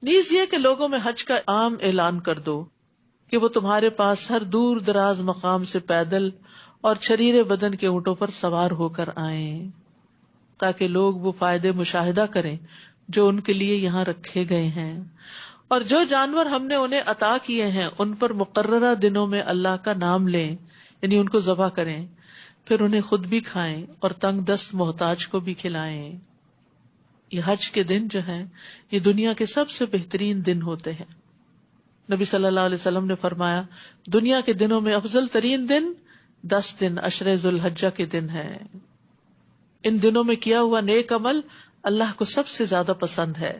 نیز یہ کہ لوگوں میں حج کا عام اعلان کر دو کہ وہ تمہارے پاس ہر دور دراز مقام سے پیدل اور چھریرے بدن کے اونٹوں پر سوار ہو کر آئیں، تاکہ لوگ وہ فائدے مشاہدہ کریں جو ان کے لیے یہاں رکھے گئے ہیں، اور جو جانور ہم نے انہیں عطا کیے ہیں ان پر مقررہ دنوں میں اللہ کا نام لیں، یعنی ان کو ذبح کریں، پھر انہیں خود بھی کھائیں اور تنگ دست محتاج کو بھی کھلائیں۔ یہ حج کے دن جو ہیں یہ دنیا کے سب سے بہترین دن ہوتے ہیں۔ نبی صلی اللہ علیہ وسلم نے فرمایا، دنیا کے دنوں میں افضل ترین دن 10 دن عشر ذو الحجہ کے دن ہے۔ ان دنوں میں کیا ہوا نیک عمل اللہ کو سب سے زیادہ پسند ہے،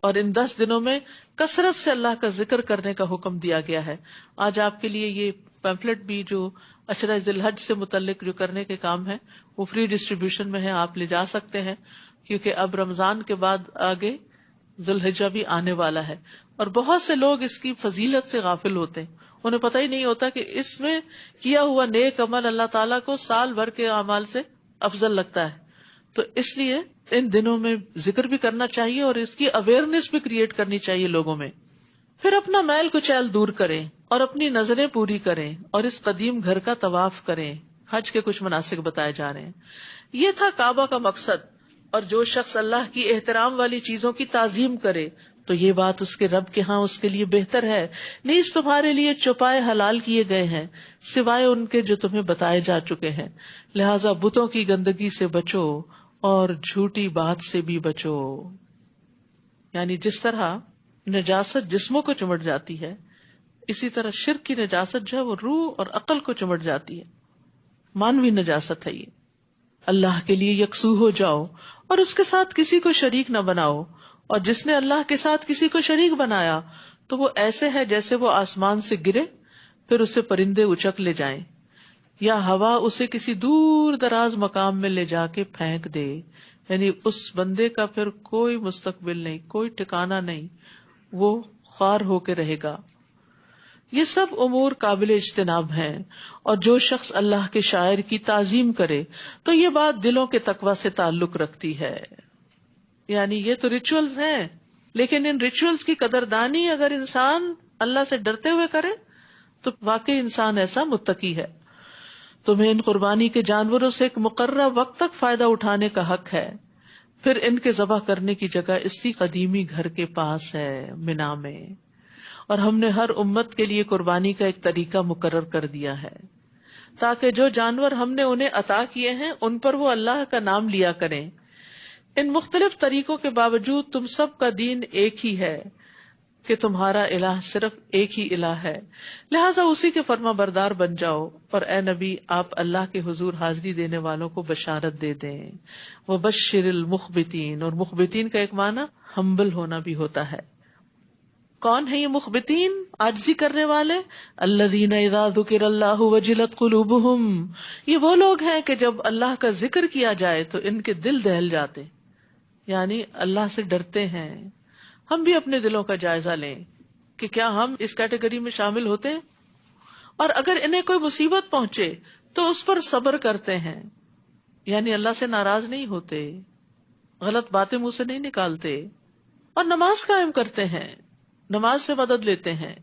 اور ان 10 دنوں میں کثرت سے اللہ کا ذکر کرنے کا حکم دیا گیا ہے۔ آج آپ کے لیے یہ پیمفلٹ بھی جو عشرہ ذی الحج سے متعلق جو کرنے کے کام ہے وہ فری ڈسٹریبیوشن میں ہے، آپ لے جا سکتے ہیں، کیونکہ اب رمضان کے بعد آگے ذو الحجہ بھی آنے والا ہے، اور بہت سے لوگ اس کی فضیلت سے غافل ہوتے ہیں، انہیں پتہ ہی نہیں ہوتا کہ اس میں کیا ہوا نیک عمل اللہ تعالیٰ کو سال بھر کے اعمال سے افضل لگتا ہے۔ تو اس لیے ان دنوں میں ذکر بھی کرنا چاہیے اور اس کی اویئرنیس بھی کریٹ کرنی چاہیے لوگوں میں۔ پھر اپنا میل کچیل دور کریں اور اپنی نظریں پوری کریں اور اس قدیم گھر کا طواف کریں۔ حج کے کچھ مناسک بتائے جا رہے ہیں۔ یہ تھا کعبہ کا مقصد، اور جو شخص اللہ کی احترام والی چیزوں کی تعظیم کرے تو یہ بات اس کے رب کے ہاں اس کے لیے بہتر ہے۔ نیز تمہارے لیے چوپائے حلال کیے گئے ہیں سوائے ان کے جو تمہیں بتائے جا چکے ہیں، لہذا بتوں کی گندگی سے بچو اور جھوٹی بات سے بھی بچو۔ یعنی جس طرح نجاست جسموں کو چمٹ جاتی ہے، اسی طرح شرک کی نجاست جو ہے وہ روح اور عقل کو چمٹ جاتی ہے، مانوی نجاست ہے یہ۔ اللہ کے لیے یکسو ہو جاؤ اور اس کے ساتھ کسی کو شریک نہ بناؤ، اور جس نے اللہ کے ساتھ کسی کو شریک بنایا تو وہ ایسے ہے جیسے وہ آسمان سے گرے پھر اسے پرندے اچک لے جائیں، یا ہوا اسے کسی دور دراز مقام میں لے جا کے پھینک دے۔ یعنی اس بندے کا پھر کوئی مستقبل نہیں، کوئی ٹھکانہ نہیں، وہ خوار ہو کے رہے گا۔ یہ سب امور قابل اجتناب ہیں، اور جو شخص اللہ کے شاعر کی تعظیم کرے تو یہ بات دلوں کے تقوی سے تعلق رکھتی ہے۔ یعنی یہ تو ریچولز ہیں، لیکن ان ریچولز کی قدردانی اگر انسان اللہ سے ڈرتے ہوئے کرے تو واقعی انسان ایسا متقی ہے۔ تمہیں ان قربانی کے جانوروں سے ایک مقررہ وقت تک فائدہ اٹھانے کا حق ہے، پھر ان کے ذبح کرنے کی جگہ اسی قدیمی گھر کے پاس ہے، منا میں، اور ہم نے ہر امت کے لیے قربانی کا ایک طریقہ مقرر کر دیا ہے تاکہ جو جانور ہم نے انہیں عطا کیے ہیں ان پر وہ اللہ کا نام لیا کریں۔ ان مختلف طریقوں کے باوجود تم سب کا دین ایک ہی ہے کہ تمہارا الہ صرف ایک ہی الہ ہے، لہٰذا اسی کے فرما بردار بن جاؤ، اور اے نبی آپ اللہ کے حضور حاضری دینے والوں کو بشارت دے دیں۔ وبشر المخبتین، اور مخبتین کا ایک معنی ہمبل ہونا بھی ہوتا ہے۔ کون ہے یہ مخبتین، عاجزی کرنے والے؟ الذین اذا ذکر اللہ وجلت قلوبہم، یہ وہ لوگ ہیں کہ جب اللہ کا ذکر کیا جائے تو ان کے دل دہل جاتے، یعنی اللہ سے ڈرتے ہیں۔ ہم بھی اپنے دلوں کا جائزہ لیں کہ کیا ہم اس کیٹیگری میں شامل ہوتے ہیں، اور اگر انہیں کوئی مصیبت پہنچے تو اس پر صبر کرتے ہیں، یعنی اللہ سے ناراض نہیں ہوتے، غلط باتیں منہ سے نہیں نکالتے، اور نماز قائم کرتے ہیں، نماز سے مدد لیتے ہیں،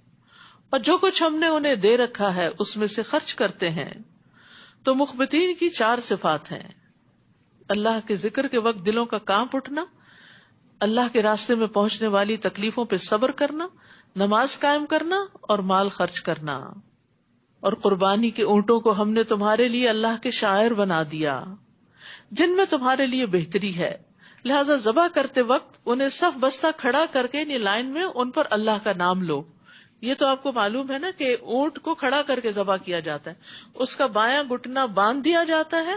اور جو کچھ ہم نے انہیں دے رکھا ہے اس میں سے خرچ کرتے ہیں۔ تو مخبتین کی 4 صفات ہیں: اللہ کے ذکر کے وقت دلوں کا کانپ اٹھنا، اللہ کے راستے میں پہنچنے والی تکلیفوں پہ صبر کرنا، نماز قائم کرنا اور مال خرچ کرنا۔ اور قربانی کے اونٹوں کو ہم نے تمہارے لیے اللہ کے شاعر بنا دیا جن میں تمہارے لیے بہتری ہے، لہذا ذبح کرتے وقت انہیں صف بستہ کھڑا کر کے یعنی لائن میں ان پر اللہ کا نام لو۔ یہ تو آپ کو معلوم ہے نا کہ اونٹ کو کھڑا کر کے ذبح کیا جاتا ہے، اس کا بایاں گھٹنا باندھ دیا جاتا ہے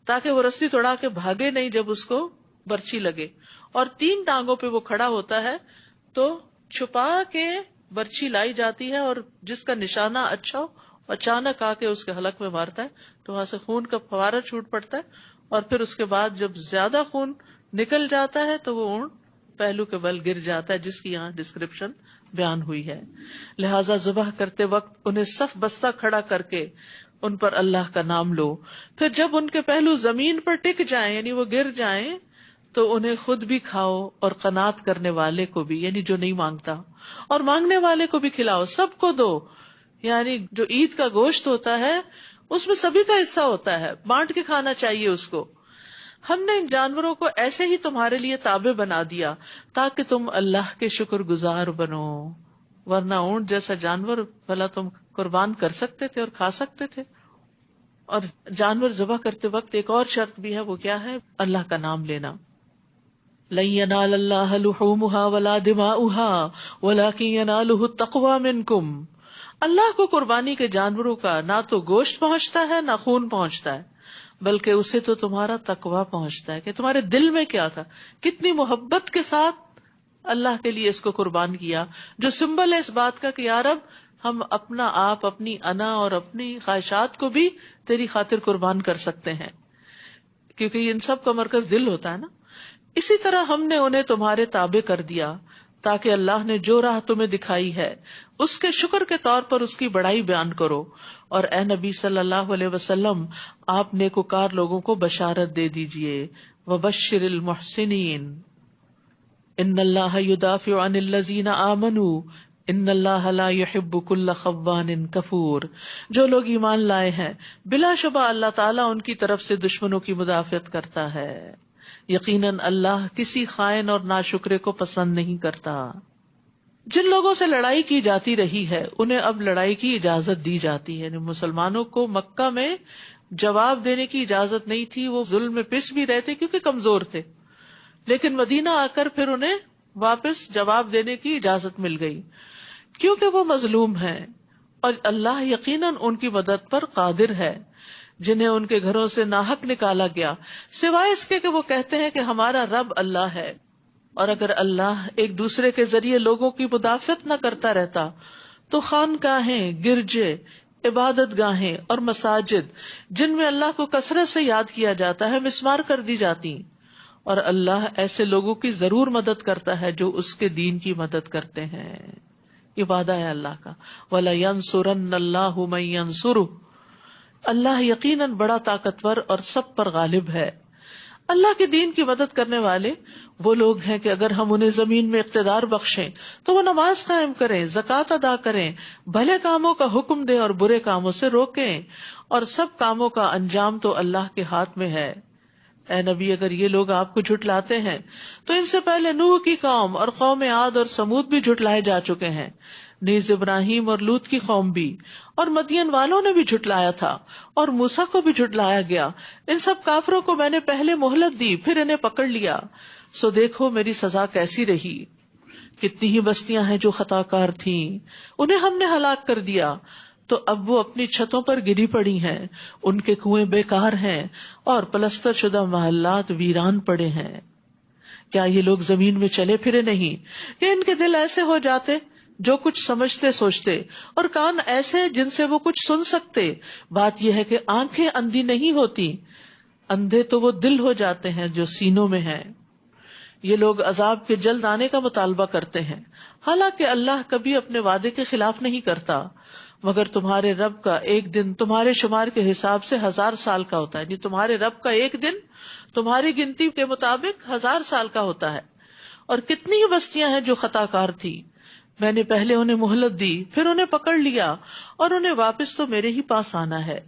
تاکہ وہ رسی توڑا کے بھاگے نہیں جب اس کو برچھی لگے، اور 3 ٹانگوں پہ وہ کھڑا ہوتا ہے تو چھپا کے برچھی لائی جاتی ہے، اور جس کا نشانہ اچھا ہو اچانک آ کے اس کے حلق میں مارتا ہے تو وہاں سے خون کا فوارہ چھوٹ پڑتا ہے، اور پھر اس کے بعد جب زیادہ خون نکل جاتا ہے تو وہ اونٹ پہلو کے بل گر جاتا ہے، جس کی یہاں ڈسکرپشن بیان ہوئی ہے۔ لہٰذا ذبح کرتے وقت انہیں صف بستہ کھڑا کر کے ان پر اللہ کا نام لو، پھر جب ان کے پہلو زمین پر ٹک جائیں یعنی وہ گر جائیں تو انہیں خود بھی کھاؤ اور قناعت کرنے والے کو بھی، یعنی جو نہیں مانگتا، اور مانگنے والے کو بھی کھلاؤ، سب کو دو. یعنی جو عید کا گوشت ہوتا ہے اس میں سبھی کا حصہ ہوتا ہے، بانٹ کے کھانا چاہیے اس کو. ہم نے ان جانوروں کو ایسے ہی تمہارے لیے تابع بنا دیا تاکہ تم اللہ کے شکر گزار بنو، ورنہ اونٹ جیسا جانور بھلا تم قربان کر سکتے تھے اور کھا سکتے تھے. اور جانور ذبح کرتے وقت ایک اور شرط بھی ہے، وہ کیا ہے؟ اللہ کا نام لینا. لن ينال الله لحومها ولا دماؤها ولكن يناله التقوى منكم. اللہ کو قربانی کے جانوروں کا نہ تو گوشت پہنچتا ہے نہ خون پہنچتا ہے، بلکہ اسے تو تمہارا تقویٰ پہنچتا ہے کہ تمہارے دل میں کیا تھا، کتنی محبت کے ساتھ اللہ کے لیے اس کو قربان کیا، جو سمبل ہے اس بات کا کہ یا رب ہم اپنا آپ، اپنی انا اور اپنی خواہشات کو بھی تیری خاطر قربان کر سکتے ہیں، کیونکہ ان سب کا مرکز دل ہوتا ہے نا. اسی طرح ہم نے انہیں تمہارے تابع کر دیا تاکہ اللہ نے جو راہ تمہیں دکھائی ہے اس کے شکر کے طور پر اس کی بڑائی بیان کرو. اور اے نبی صلی اللہ علیہ وسلم، آپ نیکوکار لوگوں کو بشارت دے دیجئے. وبشر المحسنین ان اللہ یدافع عن الذین آمنوا ان اللہ لا يحب كل خوان کفور. جو لوگ ایمان لائے ہیں بلا شبہ اللہ تعالیٰ ان کی طرف سے دشمنوں کی مدافعت کرتا ہے. یقیناً اللہ کسی خائن اور ناشکرے کو پسند نہیں کرتا. جن لوگوں سے لڑائی کی جاتی رہی ہے انہیں اب لڑائی کی اجازت دی جاتی ہے. یعنی مسلمانوں کو مکہ میں جواب دینے کی اجازت نہیں تھی، وہ ظلم میں پس بھی رہے تھے کیونکہ کمزور تھے، لیکن مدینہ آ کر پھر انہیں واپس جواب دینے کی اجازت مل گئی کیونکہ وہ مظلوم ہیں، اور اللہ یقیناً ان کی مدد پر قادر ہے. جنہیں ان کے گھروں سے ناحق نکالا گیا سوائے اس کے کہ وہ کہتے ہیں کہ ہمارا رب اللہ ہے. اور اگر اللہ ایک دوسرے کے ذریعے لوگوں کی مدافعت نہ کرتا رہتا تو خانقاہیں، گرجے، عبادت گاہیں اور مساجد جن میں اللہ کو کثرت سے یاد کیا جاتا ہے مسمار کر دی جاتی. اور اللہ ایسے لوگوں کی ضرور مدد کرتا ہے جو اس کے دین کی مدد کرتے ہیں. یہ وعدہ ہے اللہ کا، وَلَيَنْصُرَنَّ اللَّهُ مَن يَنْصُرُهُ. اللہ یقیناً بڑا طاقتور اور سب پر غالب ہے. اللہ کے دین کی مدد کرنے والے وہ لوگ ہیں کہ اگر ہم انہیں زمین میں اقتدار بخشیں تو وہ نماز قائم کریں، زکوٰۃ ادا کریں، بھلے کاموں کا حکم دیں اور برے کاموں سے روکیں، اور سب کاموں کا انجام تو اللہ کے ہاتھ میں ہے. اے نبی، اگر یہ لوگ آپ کو جھٹلاتے ہیں تو ان سے پہلے نوح کی قوم اور قوم عاد اور سمود بھی جھٹلائے جا چکے ہیں، نیز ابراہیم اور لوط کی قوم بھی، اور مدین والوں نے بھی جھٹلایا تھا، اور موسیٰ کو بھی جھٹلایا گیا. ان سب کافروں کو میں نے پہلے مہلت دی، پھر انہیں پکڑ لیا، سو دیکھو میری سزا کیسی رہی. کتنی ہی بستیاں ہیں جو خطا کار تھیں، انہیں ہم نے ہلاک کر دیا، تو اب وہ اپنی چھتوں پر گری پڑی ہیں، ان کے کنویں بیکار ہیں اور پلستر شدہ محلات ویران پڑے ہیں. کیا یہ لوگ زمین میں چلے پھرے نہیں کہ ان کے دل ایسے ہو جاتے جو کچھ سمجھتے سوچتے، اور کان ایسے جن سے وہ کچھ سن سکتے. بات یہ ہے کہ آنکھیں اندھی نہیں ہوتی، اندھے تو وہ دل ہو جاتے ہیں جو سینوں میں ہیں. یہ لوگ عذاب کے جلد آنے کا مطالبہ کرتے ہیں، حالانکہ اللہ کبھی اپنے وعدے کے خلاف نہیں کرتا، مگر تمہارے رب کا ایک دن تمہارے شمار کے حساب سے 1000 سال کا ہوتا ہے. یعنی تمہارے رب کا ایک دن تمہاری گنتی کے مطابق 1000 سال کا ہوتا ہے. اور کتنی ہی بستیاں ہیں جو خطا کار تھی، میں نے پہلے انہیں مہلت دی، پھر انہیں پکڑ لیا، اور انہیں واپس تو میرے ہی پاس آنا ہے.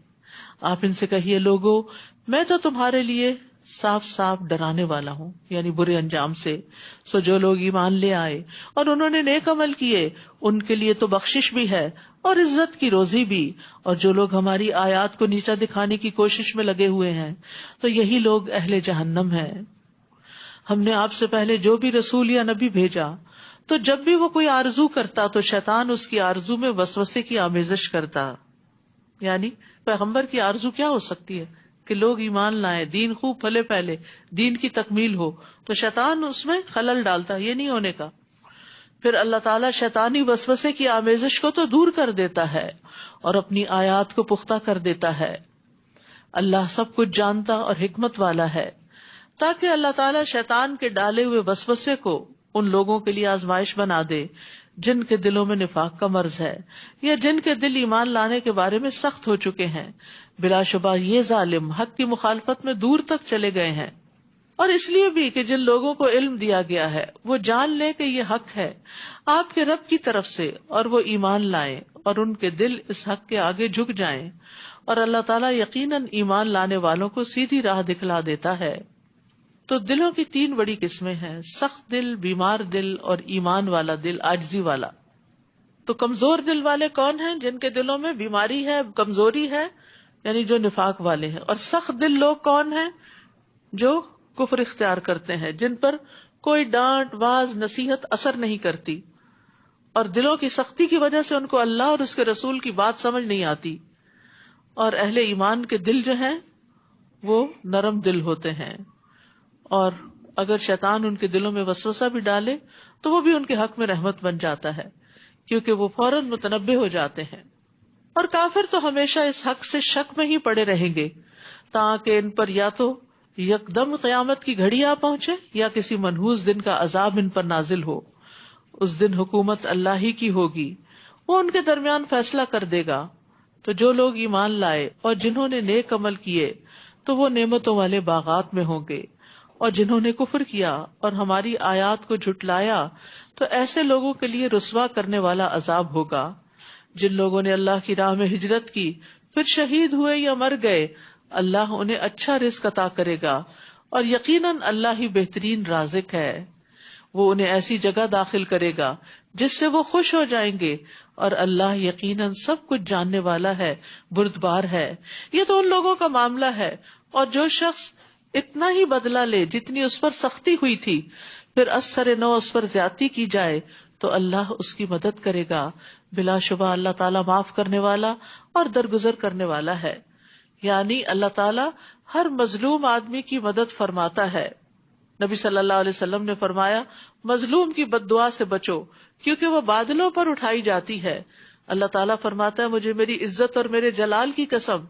آپ ان سے کہیے، لوگو میں تو تمہارے لیے صاف صاف ڈرانے والا ہوں، یعنی برے انجام سے. سو جو لوگ ایمان لے آئے اور انہوں نے نیک عمل کیے ان کے لیے تو بخشش بھی ہے اور عزت کی روزی بھی. اور جو لوگ ہماری آیات کو نیچا دکھانے کی کوشش میں لگے ہوئے ہیں تو یہی لوگ اہل جہنم ہیں. ہم نے آپ سے پہلے جو بھی رسول یا نبی بھیجا تو جب بھی وہ کوئی آرزو کرتا تو شیطان اس کی آرزو میں وسوسے کی آمیزش کرتا. یعنی پیغمبر کی آرزو کیا ہو سکتی ہے کہ لوگ ایمان لائیں، دین خوب پھلے پہلے، دین کی تکمیل ہو، تو شیطان اس میں خلل ڈالتا، یہ نہیں ہونے کا. پھر اللہ تعالیٰ شیطانی وسوسے کی آمیزش کو تو دور کر دیتا ہے اور اپنی آیات کو پختہ کر دیتا ہے. اللہ سب کچھ جانتا اور حکمت والا ہے، تاکہ اللہ تعالیٰ شیطان کے ڈالے ہوئے وسوسے کو ان لوگوں کے لیے آزمائش بنا دے جن کے دلوں میں نفاق کا مرض ہے، یا جن کے دل ایمان لانے کے بارے میں سخت ہو چکے ہیں. بلا شبہ یہ ظالم حق کی مخالفت میں دور تک چلے گئے ہیں. اور اس لیے بھی کہ جن لوگوں کو علم دیا گیا ہے وہ جان لے کہ یہ حق ہے آپ کے رب کی طرف سے، اور وہ ایمان لائیں اور ان کے دل اس حق کے آگے جھک جائیں، اور اللہ تعالیٰ یقیناً ایمان لانے والوں کو سیدھی راہ دکھلا دیتا ہے۔ تو دلوں کی 3 بڑی قسمیں ہیں، سخت دل، بیمار دل اور ایمان والا دل، عاجزی والا۔ تو کمزور دل والے کون ہیں؟ جن کے دلوں میں بیماری ہے، کمزوری ہے، یعنی جو نفاق والے ہیں۔ اور سخت دل لوگ کون ہیں؟ جو کفر اختیار کرتے ہیں، جن پر کوئی ڈانٹ واز نصیحت اثر نہیں کرتی، اور دلوں کی سختی کی وجہ سے ان کو اللہ اور اس کے رسول کی بات سمجھ نہیں آتی۔ اور اہل ایمان کے دل جو ہیں وہ نرم دل ہوتے ہیں، اور اگر شیطان ان کے دلوں میں وسوسہ بھی ڈالے تو وہ بھی ان کے حق میں رحمت بن جاتا ہے، کیونکہ وہ فوراً متنبہ ہو جاتے ہیں۔ اور کافر تو ہمیشہ اس حق سے شک میں ہی پڑے رہیں گے تاکہ ان پر یا تو یکدم قیامت کی گھڑی آ پہنچے یا کسی منحوس دن کا عذاب ان پر نازل ہو۔ اس دن حکومت اللہ ہی کی ہوگی، وہ ان کے درمیان فیصلہ کر دے گا۔ تو جو لوگ ایمان لائے اور جنہوں نے نیک عمل کیے تو وہ نعمتوں والے باغات میں ہوں گے، اور جنہوں نے کفر کیا اور ہماری آیات کو جھٹلایا تو ایسے لوگوں کے لیے رسوا کرنے والا عذاب ہوگا۔ جن لوگوں نے اللہ کی راہ میں ہجرت کی پھر شہید ہوئے یا مر گئے، اللہ انہیں اچھا رزق عطا کرے گا، اور یقیناً اللہ ہی بہترین رازق ہے۔ وہ انہیں ایسی جگہ داخل کرے گا جس سے وہ خوش ہو جائیں گے، اور اللہ یقیناً سب کچھ جاننے والا ہے، بردبار ہے۔ یہ تو ان لوگوں کا معاملہ ہے، اور جو شخص اتنا ہی بدلہ لے جتنی اس پر سختی ہوئی تھی، پھر اثر نو اس پر زیادتی کی جائے تو اللہ اس کی مدد کرے گا۔ بلا شبہ اللہ تعالیٰ معاف کرنے والا اور درگزر کرنے والا ہے، یعنی اللہ تعالیٰ ہر مظلوم آدمی کی مدد فرماتا ہے۔ نبی صلی اللہ علیہ وسلم نے فرمایا، مظلوم کی بد دعا سے بچو کیونکہ وہ بادلوں پر اٹھائی جاتی ہے۔ اللہ تعالیٰ فرماتا ہے، مجھے میری عزت اور میرے جلال کی قسم،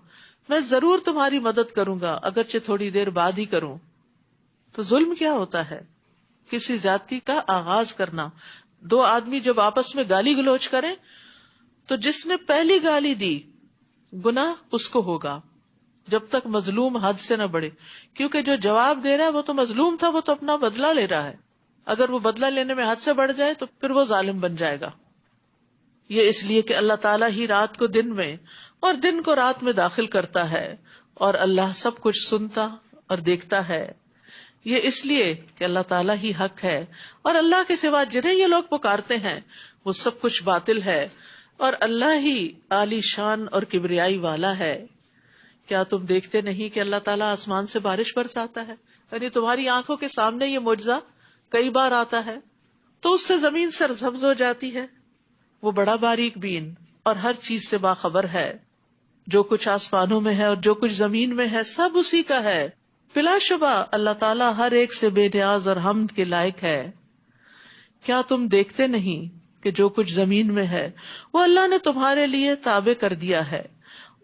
میں ضرور تمہاری مدد کروں گا اگرچہ تھوڑی دیر بعد ہی کروں۔ تو ظلم کیا ہوتا ہے؟ کسی زیادتی کا آغاز کرنا۔ 2 آدمی جب آپس میں گالی گلوچ کریں تو جس نے پہلی گالی دی گناہ اس کو ہوگا، جب تک مظلوم حد سے نہ بڑھے، کیونکہ جو جواب دے رہا ہے وہ تو مظلوم تھا، وہ تو اپنا بدلہ لے رہا ہے۔ اگر وہ بدلہ لینے میں حد سے بڑھ جائے تو پھر وہ ظالم بن جائے گا۔ یہ اس لیے کہ اللہ تعالیٰ ہی رات کو دن میں اور دن کو رات میں داخل کرتا ہے، اور اللہ سب کچھ سنتا اور دیکھتا ہے۔ یہ اس لیے کہ اللہ تعالیٰ ہی حق ہے، اور اللہ کے سوا جنہیں یہ لوگ پکارتے ہیں وہ سب کچھ باطل ہے، اور اللہ ہی عالی شان اور کبریائی والا ہے۔ کیا تم دیکھتے نہیں کہ اللہ تعالیٰ آسمان سے بارش برساتا ہے؟ یعنی تمہاری آنکھوں کے سامنے یہ معجزہ کئی بار آتا ہے، تو اس سے زمین سرسبز ہو جاتی ہے۔ وہ بڑا باریک بین اور ہر چیز سے باخبر ہے۔ جو کچھ آسمانوں میں ہے اور جو کچھ زمین میں ہے سب اسی کا ہے۔ بلا شبہ اللہ تعالیٰ ہر ایک سے بے نیاز اور حمد کے لائق ہے۔ کیا تم دیکھتے نہیں کہ جو کچھ زمین میں ہے وہ اللہ نے تمہارے لیے تابع کر دیا ہے،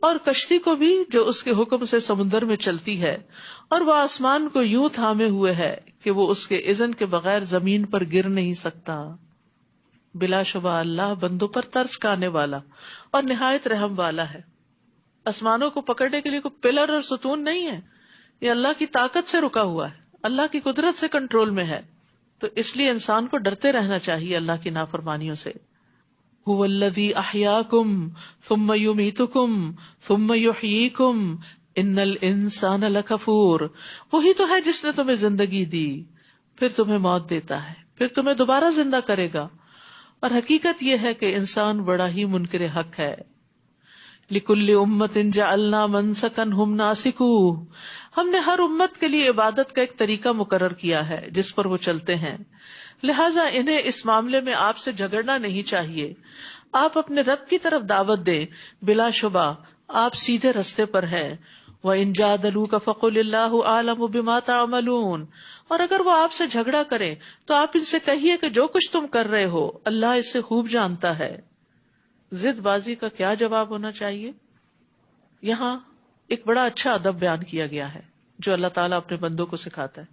اور کشتی کو بھی جو اس کے حکم سے سمندر میں چلتی ہے، اور وہ آسمان کو یوں تھامے ہوئے ہے کہ وہ اس کے اذن کے بغیر زمین پر گر نہیں سکتا۔ بلا شبہ اللہ بندوں پر ترس کھانے والا اور نہایت رحم والا ہے۔ آسمانوں کو پکڑنے کے لیے کوئی پلر اور ستون نہیں ہے، یہ اللہ کی طاقت سے رکا ہوا ہے، اللہ کی قدرت سے کنٹرول میں ہے۔ تو اس لیے انسان کو ڈرتے رہنا چاہیے اللہ کی نافرمانیوں سے۔ هو الذی احیاکم ثم یمیتکم ثم یحییکم ان الانسان لکفور۔ وہی تو ہے جس نے تمہیں زندگی دی، پھر تمہیں موت دیتا ہے، پھر تمہیں دوبارہ زندہ کرے گا، اور حقیقت یہ ہے کہ انسان بڑا ہی منکر حق ہے۔ لِكُلِّ أُمَّةٍ جَعَلْنَا مَنْسَكًا هُمْ نَاسِكُوهُ۔ ہم نے ہر امت کے لیے عبادت کا ایک طریقہ مقرر کیا ہے جس پر وہ چلتے ہیں، لہٰذا انہیں اس معاملے میں آپ سے جھگڑنا نہیں چاہیے۔ آپ اپنے رب کی طرف دعوت دیں، بلا شبہ آپ سیدھے رستے پر ہیں۔ وَإِن جَادَلُوكَ فَقُلِ اللَّهُ أَعْلَمُ بِمَا تَعْمَلُونَ۔ اور اگر وہ آپ سے جھگڑا کریں تو آپ ان سے کہیے کہ جو کچھ تم کر رہے ہو اللہ اس سے خوب جانتا ہے۔ ضد بازی کا کیا جواب ہونا چاہیے؟ یہاں ایک بڑا اچھا ادب بیان کیا گیا ہے جو اللہ تعالیٰ اپنے بندوں کو سکھاتا ہے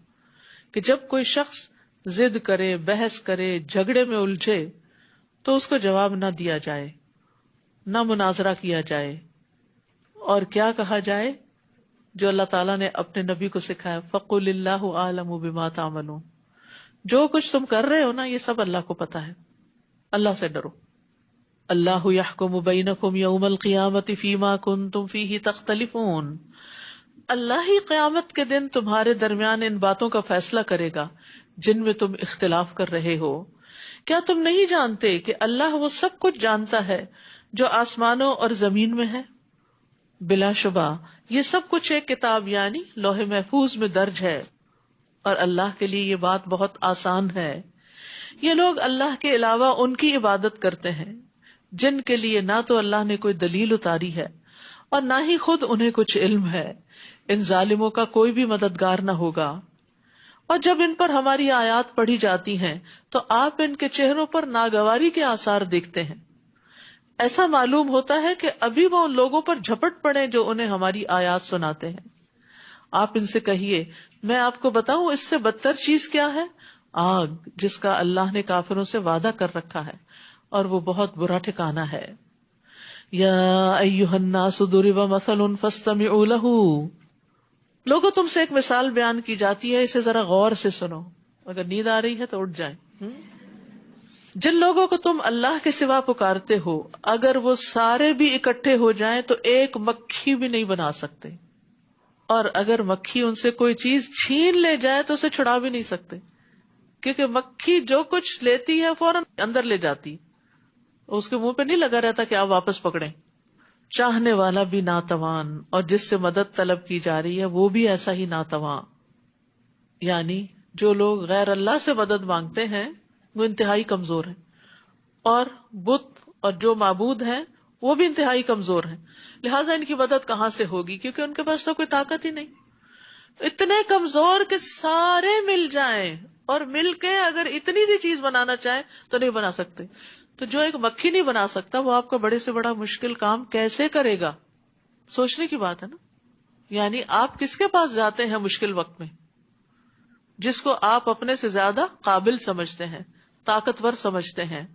کہ جب کوئی شخص ضد کرے، بحث کرے، جھگڑے میں الجھے تو اس کو جواب نہ دیا جائے، نہ مناظرہ کیا جائے، اور کیا کہا جائے جو اللہ تعالیٰ نے اپنے نبی کو سکھایا، فَقُلِ اللَّهُ أَعْلَمُ بِمَا تَعْمَلُونَ. جو کچھ تم کر رہے ہو نا، یہ سب اللہ کو پتا ہے. اللہ سے ڈرو. اللہ یحکم بینکم یوم القیامت فیما کنتم فیہ تختلفون. اللہ ہی قیامت کے دن تمہارے درمیان ان باتوں کا فیصلہ کرے گا جن میں تم اختلاف کر رہے ہو. کیا تم نہیں جانتے کہ اللہ وہ سب کچھ جانتا ہے جو آسمانوں اور زمین میں ہے؟ بلا شبہ یہ سب کچھ ایک کتاب یعنی لوح محفوظ میں درج ہے، اور اللہ کے لیے یہ بات بہت آسان ہے. یہ لوگ اللہ کے علاوہ ان کی عبادت کرتے ہیں جن کے لیے نہ تو اللہ نے کوئی دلیل اتاری ہے اور نہ ہی خود انہیں کچھ علم ہے. ان ظالموں کا کوئی بھی مددگار نہ ہوگا. اور جب ان پر ہماری آیات پڑھی جاتی ہیں تو آپ ان کے چہروں پر ناگواری کے آثار دیکھتے ہیں. ایسا معلوم ہوتا ہے کہ ابھی وہ ان لوگوں پر جھپٹ پڑے جو انہیں ہماری آیات سناتے ہیں. آپ ان سے کہیے، میں آپ کو بتاؤں اس سے بدتر چیز کیا ہے؟ آگ، جس کا اللہ نے کافروں سے وعدہ کر رکھا ہے، اور وہ بہت برا ٹھکانہ ہے. یا ایھا الناس ضرب مثل فاستمعوا لہ. لوگوں، تم سے ایک مثال بیان کی جاتی ہے، اسے ذرا غور سے سنو. اگر نیند آ رہی ہے تو اٹھ جائیں. جن لوگوں کو تم اللہ کے سوا پکارتے ہو، اگر وہ سارے بھی اکٹھے ہو جائیں تو ایک مکھی بھی نہیں بنا سکتے، اور اگر مکھی ان سے کوئی چیز چھین لے جائے تو اسے چھڑا بھی نہیں سکتے، کیونکہ مکھی جو کچھ لیتی ہے فوراً اندر لے جاتی، اس کے منہ پہ نہیں لگا رہتا کہ آپ واپس پکڑیں. چاہنے والا بھی ناتوان، اور جس سے مدد طلب کی جا رہی ہے وہ بھی ایسا ہی ناتوان. یعنی جو لوگ غیر اللہ سے مدد مانگتے ہیں وہ انتہائی کمزور ہیں، اور بت اور جو معبود ہیں وہ بھی انتہائی کمزور ہیں. لہٰذا ان کی مدد کہاں سے ہوگی، کیونکہ ان کے پاس تو کوئی طاقت ہی نہیں. اتنے کمزور کہ سارے مل جائیں اور مل کے اگر اتنی سی چیز بنانا چاہیں تو نہیں بنا سکتے. تو جو ایک مکھی نہیں بنا سکتا وہ آپ کا بڑے سے بڑا مشکل کام کیسے کرے گا؟ سوچنے کی بات ہے نا. یعنی آپ کس کے پاس جاتے ہیں مشکل وقت میں؟ جس کو آپ اپنے سے زیادہ قابل سمجھتے ہیں، طاقتور سمجھتے ہیں.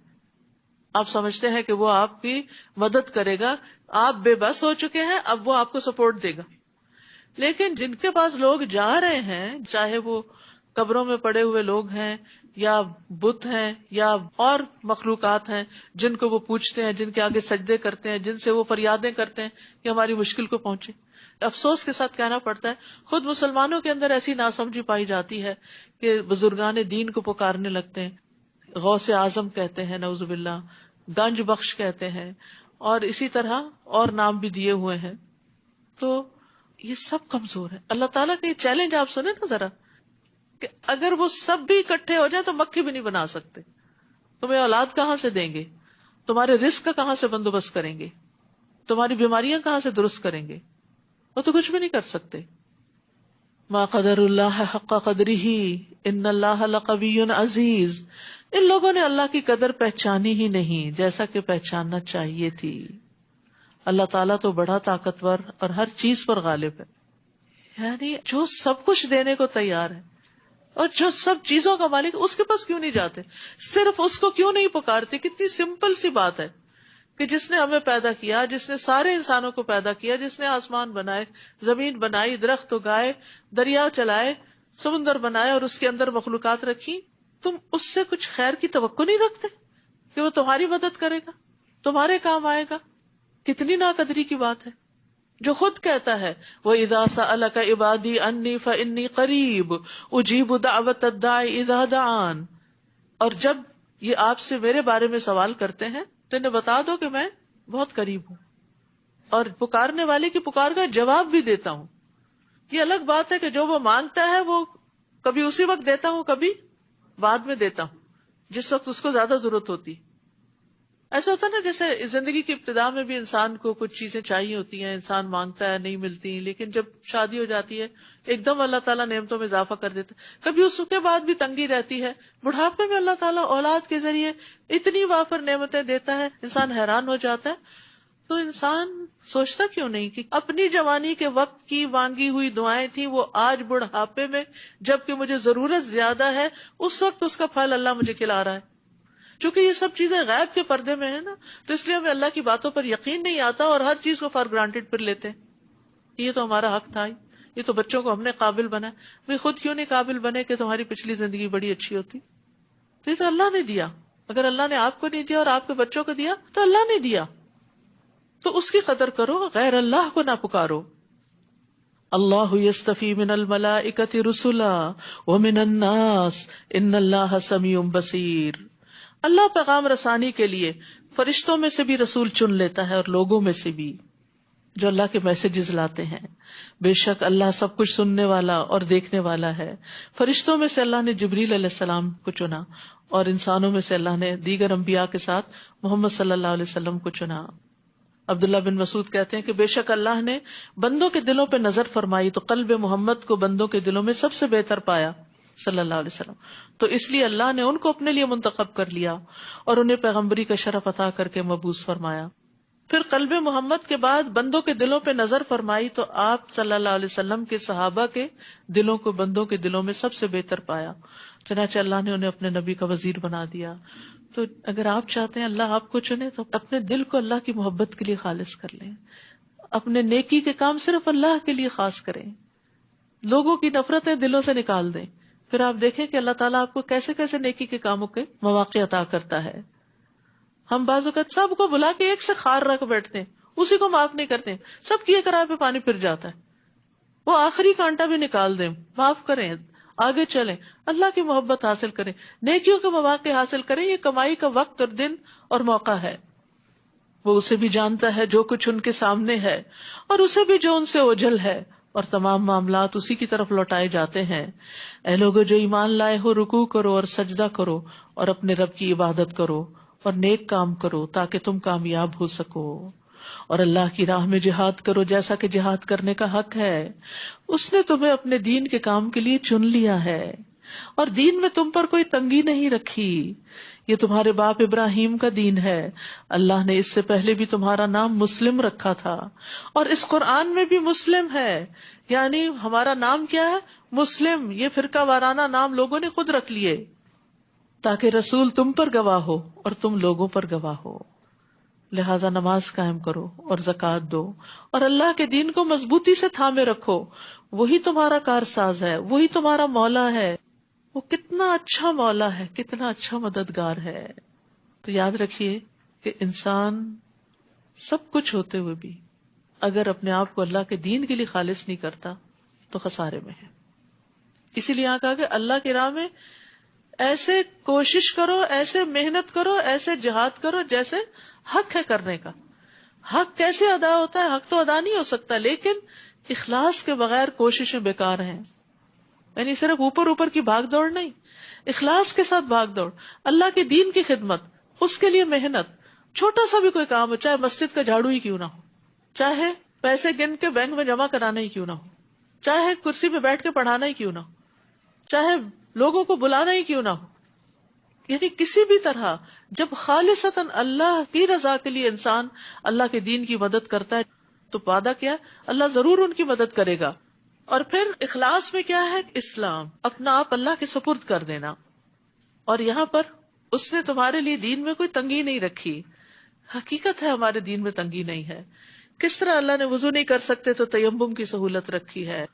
آپ سمجھتے ہیں کہ وہ آپ کی مدد کرے گا، آپ بے بس ہو چکے ہیں، اب وہ آپ کو سپورٹ دے گا. لیکن جن کے پاس لوگ جا رہے ہیں، چاہے وہ قبروں میں پڑے ہوئے لوگ ہیں یا بت ہیں یا اور مخلوقات ہیں جن کو وہ پوچھتے ہیں، جن کے آگے سجدے کرتے ہیں، جن سے وہ فریادیں کرتے ہیں کہ ہماری مشکل کو پہنچے. افسوس کے ساتھ کہنا پڑتا ہے خود مسلمانوں کے اندر ایسی ناسمجھی پائی جاتی ہے کہ بزرگان دین کو پکارنے لگتے ہیں، غوث اعظم کہتے ہیں، نعوذ باللہ، گنج بخش کہتے ہیں، اور اسی طرح اور نام بھی دیے ہوئے ہیں. تو یہ سب کمزور ہے. اللہ تعالیٰ کا یہ چیلنج آپ سنیں نا ذرا، کہ اگر وہ سب بھی اکٹھے ہو جائیں تو مکھی بھی نہیں بنا سکتے. تمہیں اولاد کہاں سے دیں گے؟ تمہارے رزق کا کہاں سے بندوبست کریں گے؟ تمہاری بیماریاں کہاں سے درست کریں گے؟ وہ تو کچھ بھی نہیں کر سکتے. ما قدر اللہ حق قدرہ ان اللہ لقوی عزیز. ان لوگوں نے اللہ کی قدر پہچانی ہی نہیں جیسا کہ پہچاننا چاہیے تھی. اللہ تعالیٰ تو بڑا طاقتور اور ہر چیز پر غالب ہے. یعنی جو سب کچھ دینے کو تیار ہے اور جو سب چیزوں کا مالک، اس کے پاس کیوں نہیں جاتے؟ صرف اس کو کیوں نہیں پکارتے؟ کتنی سمپل سی بات ہے کہ جس نے ہمیں پیدا کیا، جس نے سارے انسانوں کو پیدا کیا، جس نے آسمان بنائے، زمین بنائی، درخت اگائے، دریا چلائے، سمندر بنائے اور اس کے اندر مخلوقات رکھی، تم اس سے کچھ خیر کی توقع نہیں رکھتے کہ وہ تمہاری مدد کرے گا، تمہارے کام آئے گا؟ کتنی ناقدری کی بات ہے. جو خود کہتا ہے وَإِذَا سَأَلَكَ عِبَادِي عَنِّي فَإِنِّي قَرِيبٌ أُجِيبُ دَعْوَةَ الدَّاعِ إِذَا دَعَانِ. اور جب یہ آپ سے میرے بارے میں سوال کرتے ہیں تو انہیں بتا دو کہ میں بہت قریب ہوں اور پکارنے والے کی پکار کا جواب بھی دیتا ہوں. یہ الگ بات ہے کہ جو وہ مانگتا ہے وہ کبھی اسی وقت دیتا ہوں، کبھی بعد میں دیتا ہوں جس وقت اس کو زیادہ ضرورت ہوتی. ایسا ہوتا ہے نا جیسے زندگی کی ابتدا میں بھی انسان کو کچھ چیزیں چاہیے ہوتی ہیں، انسان مانگتا ہے، نہیں ملتی، لیکن جب شادی ہو جاتی ہے ایک دم اللہ تعالیٰ نعمتوں میں اضافہ کر دیتا ہے. کبھی اس کے بعد بھی تنگی رہتی ہے. بڑھاپے میں اللہ تعالیٰ اولاد کے ذریعے اتنی وافر نعمتیں دیتا ہے، انسان حیران ہو جاتا ہے. تو انسان سوچتا کیوں نہیں کہ اپنی جوانی کے وقت کی مانگی ہوئی دعائیں تھیں، وہ آج بڑھاپے میں جبکہ مجھے ضرورت زیادہ ہے اس وقت اس کا پھل اللہ مجھے کھلا رہا ہے. چونکہ یہ سب چیزیں غیب کے پردے میں ہیں نا، تو اس لیے ہمیں اللہ کی باتوں پر یقین نہیں آتا اور ہر چیز کو فار گرانٹیڈ پر لیتے ہیں. یہ تو ہمارا حق تھا ہی. یہ تو بچوں کو ہم نے قابل بنا، بھئی خود کیوں نہیں قابل بنے کہ تمہاری پچھلی زندگی بڑی اچھی ہوتی؟ تو یہ تو اللہ نے دیا. اگر اللہ نے آپ کو نہیں دیا اور آپ کے بچوں کو دیا تو اللہ نے دیا، تو اس کی قدر کرو، غیر اللہ کو نہ پکارو. اللہ یستفی من الملائکۃ رسلا ومن الناس ان اللہ سمیع بصیر. اللہ پیغام رسانی کے لیے فرشتوں میں سے بھی رسول چن لیتا ہے اور لوگوں میں سے بھی جو اللہ کے میسجز لاتے ہیں. بے شک اللہ سب کچھ سننے والا اور دیکھنے والا ہے. فرشتوں میں سے اللہ نے جبریل علیہ السلام کو چنا اور انسانوں میں سے اللہ نے دیگر انبیاء کے ساتھ محمد صلی اللہ علیہ وسلم کو چنا. عبداللہ بن مسعود کہتے ہیں کہ بے شک اللہ نے بندوں کے دلوں پہ نظر فرمائی تو قلب محمد کو بندوں کے دلوں میں سب سے بہتر پایا صلی اللہ علیہ وسلم، تو اس لیے اللہ نے ان کو اپنے لیے منتخب کر لیا اور انہیں پیغمبری کا شرف عطا کر کے مبعوث فرمایا. پھر قلب محمد کے بعد بندوں کے دلوں پہ نظر فرمائی تو آپ صلی اللہ علیہ وسلم کے صحابہ کے دلوں کو بندوں کے دلوں میں سب سے بہتر پایا، چنانچہ اللہ نے انہیں اپنے نبی کا وزیر بنا دیا. تو اگر آپ چاہتے ہیں اللہ آپ کو چنے تو اپنے دل کو اللہ کی محبت کے لیے خالص کر لیں، اپنے نیکی کے کام صرف اللہ کے لیے خاص کریں، لوگوں کی نفرتیں دلوں سے نکال دیں. پھر آپ دیکھیں کہ اللہ تعالیٰ آپ کو کیسے کیسے نیکی کے کاموں کے مواقع عطا کرتا ہے. ہم بعض اوقات سب کو بلا کے ایک سے خار رکھ بیٹھتے ہیں، اسی کو معاف نہیں کرتے، سب کیے کرائے پہ پانی پھر جاتا ہے، وہ آخری کانٹا بھی نکال دیں، معاف کریں، آگے چلیں، اللہ کی محبت حاصل کریں، نیکیوں کے مواقع حاصل کریں. یہ کمائی کا وقت اور دن اور موقع ہے. وہ اسے بھی جانتا ہے جو کچھ ان کے سامنے ہے اور اسے بھی جو ان سے اوجھل ہے، اور تمام معاملات اسی کی طرف لوٹائے جاتے ہیں. اے لوگو جو ایمان لائے ہو، رکوع کرو اور سجدہ کرو اور اپنے رب کی عبادت کرو اور نیک کام کرو تاکہ تم کامیاب ہو سکو، اور اللہ کی راہ میں جہاد کرو جیسا کہ جہاد کرنے کا حق ہے. اس نے تمہیں اپنے دین کے کام کے لیے چن لیا ہے اور دین میں تم پر کوئی تنگی نہیں رکھی. یہ تمہارے باپ ابراہیم کا دین ہے. اللہ نے اس سے پہلے بھی تمہارا نام مسلم رکھا تھا اور اس قرآن میں بھی مسلم ہے، یعنی ہمارا نام کیا ہے؟ مسلم. یہ فرقہ وارانہ نام لوگوں نے خود رکھ لیے تاکہ رسول تم پر گواہ ہو اور تم لوگوں پر گواہ ہو. لہذا نماز قائم کرو اور زکوٰۃ دو اور اللہ کے دین کو مضبوطی سے تھامے رکھو. وہی تمہارا کارساز ہے، وہی تمہارا مولا ہے. وہ کتنا اچھا مولا ہے، کتنا اچھا مددگار ہے. تو یاد رکھیے کہ انسان سب کچھ ہوتے ہوئے بھی اگر اپنے آپ کو اللہ کے دین کے لیے خالص نہیں کرتا تو خسارے میں ہے. اسی لیے یہاں کہا کہ اللہ کی راہ میں ایسے کوشش کرو، ایسے محنت کرو، ایسے جہاد کرو جیسے حق ہے کرنے کا. حق کیسے ادا ہوتا ہے؟ حق تو ادا نہیں ہو سکتا، لیکن اخلاص کے بغیر کوششیں بیکار ہیں. یعنی صرف اوپر اوپر کی بھاگ دوڑ نہیں، اخلاص کے ساتھ بھاگ دوڑ، اللہ کے دین کی خدمت، اس کے لیے محنت. چھوٹا سا بھی کوئی کام ہو، چاہے مسجد کا جھاڑو ہی کیوں نہ ہو، چاہے پیسے گن کے بینک میں جمع کرانا ہی کیوں نہ ہو، چاہے کرسی پہ بیٹھ کے پڑھانا ہی کیوں نہ ہو، چاہے لوگوں کو بلانا ہی کیوں نہ ہو. یعنی کسی بھی طرح جب خالصتاً اللہ کی رضا کے لیے انسان اللہ کے دین کی مدد کرتا ہے تو وعدہ کیا ہے اللہ ضرور ان کی مدد کرے گا. اور پھر اخلاص میں کیا ہے؟ اسلام، اپنا آپ اللہ کے سپرد کر دینا. اور یہاں پر اس نے تمہارے لیے دین میں کوئی تنگی نہیں رکھی. حقیقت ہے ہمارے دین میں تنگی نہیں ہے. کس طرح اللہ نے وضو نہیں کر سکتے تو تیمم کی سہولت رکھی ہے،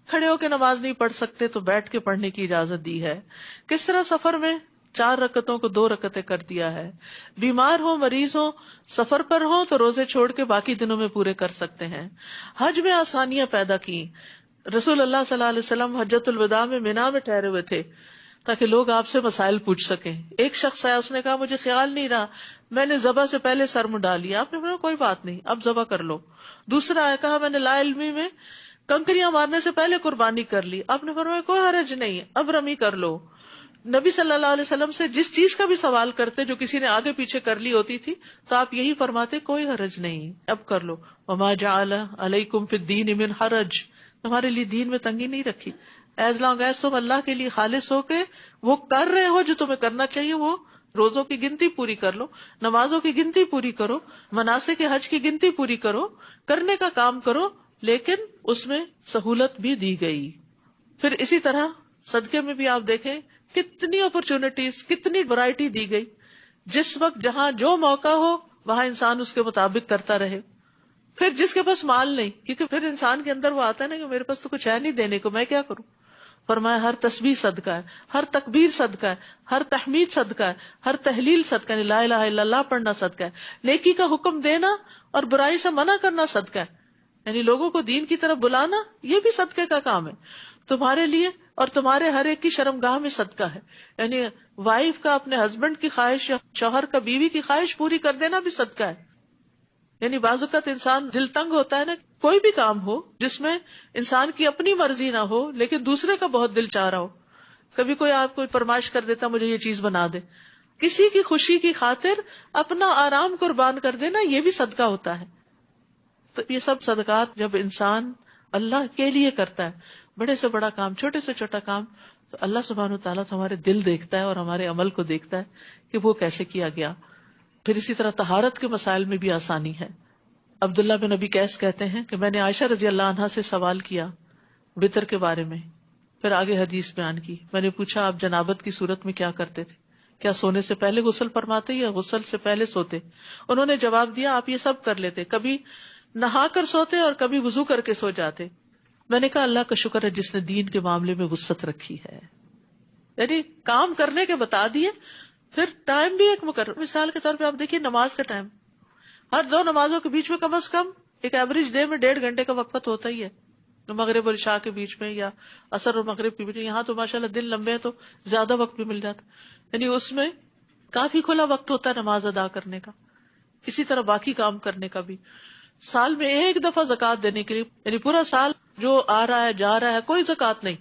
کھڑے ہو کے نماز نہیں پڑھ سکتے تو بیٹھ کے پڑھنے کی اجازت دی ہے. کس طرح سفر میں 4 رکعتوں کو 2 رکعتیں کر دیا ہے. بیمار ہو، مریض ہو، سفر پر ہو تو روزے چھوڑ کے باقی دنوں میں پورے کر سکتے ہیں. حج میں آسانیاں پیدا کی. رسول اللہ صلی اللہ علیہ وسلم حجۃ الوداع میں مینا میں ٹھہرے ہوئے تھے تاکہ لوگ آپ سے مسائل پوچھ سکیں. ایک شخص آیا، اس نے کہا مجھے خیال نہیں رہا، میں نے ذبح سے پہلے سر منڈا لیا. آپ نے کہا کوئی بات نہیں، اب ذبح کر لو. دوسرا آیا، کہا میں نے لا علمی میں کنکریاں مارنے سے پہلے قربانی کر لی. آپ نے فرمایا کوئی حرج نہیں، اب رمی کر لو. نبی صلی اللہ علیہ وسلم سے جس چیز کا بھی سوال کرتے جو کسی نے آگے پیچھے کر لی ہوتی تھی تو آپ یہی فرماتے کوئی حرج نہیں، اب کر لو. وما جعل علیکم فی الدین من حرج، تمہارے لیے دین میں تنگی نہیں رکھی. ایز لانگ ایز تم اللہ کے لیے خالص ہو کے وہ کر رہے ہو جو تمہیں کرنا چاہیے، وہ روزوں کی گنتی پوری کر لو، نمازوں کی گنتی پوری کرو، مناسک کے حج کی گنتی پوری کرو، کرنے کا کام کرو، لیکن اس میں سہولت بھی دی گئی. پھر اسی طرح صدقے میں بھی آپ دیکھیں کتنی اپرچونٹیز، کتنی ورائٹی دی گئی. جس وقت جہاں جو موقع ہو وہاں انسان اس کے مطابق کرتا رہے. پھر جس کے پاس مال نہیں، کیونکہ پھر انسان کے اندر وہ آتا ہے نا کہ میرے پاس تو کچھ ہے نہیں دینے کو، میں کیا کروں. فرمایا ہر تسبیح صدقہ ہے، ہر تکبیر صدقہ ہے، ہر تحمید صدقہ ہے، ہر تحلیل صدقہ ہے، لا الہ الا اللہ پڑھنا صدقہ ہے، نیکی کا حکم دینا اور برائی سے منع کرنا صدقہ ہے، یعنی لوگوں کو دین کی طرف بلانا، یہ بھی صدقے کا کام ہے تمہارے لیے. اور تمہارے ہر ایک کی شرمگاہ میں صدقہ ہے، یعنی وائف کا اپنے ہسبینڈ کی خواہش یا شوہر کا بیوی کی خواہش پوری کر دینا بھی صدقہ ہے. یعنی بعض اوقات انسان دل تنگ ہوتا ہے نا، کوئی بھی کام ہو جس میں انسان کی اپنی مرضی نہ ہو لیکن دوسرے کا بہت دل چاہ رہا ہو. کبھی کوئی آپ کو فرمائش کر دیتا مجھے یہ چیز بنا دے، کسی کی خوشی کی خاطر اپنا آرام قربان کر دینا، یہ بھی صدقہ ہوتا ہے. تو یہ سب صدقات جب انسان اللہ کے لیے کرتا ہے، بڑے سے بڑا کام، چھوٹے سے چھوٹا کام، تو اللہ سبحانہ وتعالیٰ تو ہمارے دل دیکھتا ہے اور ہمارے عمل کو دیکھتا ہے کہ وہ کیسے کیا گیا. پھر اسی طرح طہارت کے مسائل میں بھی آسانی ہے. عبداللہ بن ابی قیس کہتے ہیں کہ میں نے عائشہ رضی اللہ عنہا سے سوال کیا وطر کے بارے میں، پھر آگے حدیث بیان کی. میں نے پوچھا آپ جنابت کی صورت میں کیا کرتے تھے، کیا سونے سے پہلے غسل فرماتے یا غسل سے پہلے سوتے؟ انہوں نے جواب دیا آپ یہ سب کر لیتے، کبھی نہا کر سوتے اور کبھی وضو کر کے سو جاتے. میں نے کہا اللہ کا شکر ہے جس نے دین کے معاملے میں وسعت رکھی ہے، یعنی کام کرنے کے بتا دیے. پھر ٹائم بھی ایک مقرر، مثال کے طور پہ آپ دیکھیے نماز کا ٹائم، ہر دو نمازوں کے بیچ میں کم از کم ایک ایوریج ڈے میں 1.5 گھنٹے کا وقفت ہوتا ہی ہے، مغرب اور عشاء کے بیچ میں یا عصر اور مغرب کے بیچ میں. یہاں تو ماشاءاللہ دن لمبے ہیں تو زیادہ وقت بھی مل جاتا، یعنی اس میں کافی کھلا وقت ہوتا ہے نماز ادا کرنے کا. اسی طرح باقی کام کرنے کا بھی، سال میں ایک دفعہ زکات دینے کے لیے، یعنی پورا سال جو آ رہا ہے جا رہا ہے کوئی زکات نہیں،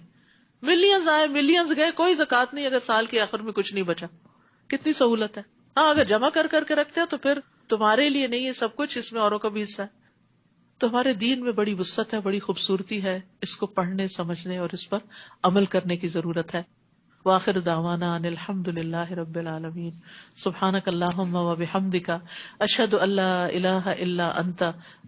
ملینز آئے ملینز گئے کوئی زکات نہیں اگر سال کے آخر میں کچھ نہیں بچا. کتنی سہولت ہے. ہاں اگر جمع کر کر کے رکھتے ہیں تو پھر تمہارے لیے نہیں ہے سب کچھ، اس میں اوروں کا بھی حصہ ہے. تو ہمارے دین میں بڑی وسعت ہے، بڑی خوبصورتی ہے، اس کو پڑھنے سمجھنے اور اس پر عمل کرنے کی ضرورت ہے. وآخر دعوانا ان الحمد للہ رب العالمین. سبحانک اللہم وبحمدک، اشہد ان لا الہ الا انت،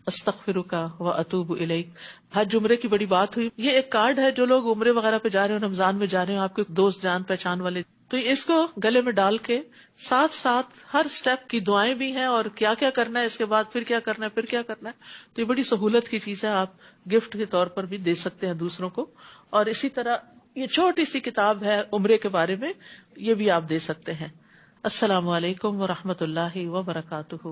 استغفرک واتوب الیک. حج عمرے کی بڑی بات ہوئی. یہ ایک کارڈ ہے، جو لوگ عمرے وغیرہ پہ جا رہے ہیں، رمضان میں جا رہے ہیں، آپ کے دوست جان پہچان والے، تو اس کو گلے میں ڈال کے ساتھ ساتھ ہر سٹیپ کی دعائیں بھی ہیں اور کیا کیا کرنا ہے اس کے بعد، پھر کیا کرنا ہے، پھر کیا کرنا ہے. تو یہ بڑی سہولت کی چیز ہے، آپ گفٹ کے طور پر بھی دے سکتے ہیں دوسروں کو. اور اسی طرح یہ چھوٹی سی کتاب ہے عمرے کے بارے میں، یہ بھی آپ دے سکتے ہیں. السلام علیکم ورحمۃ اللہ وبرکاتہ.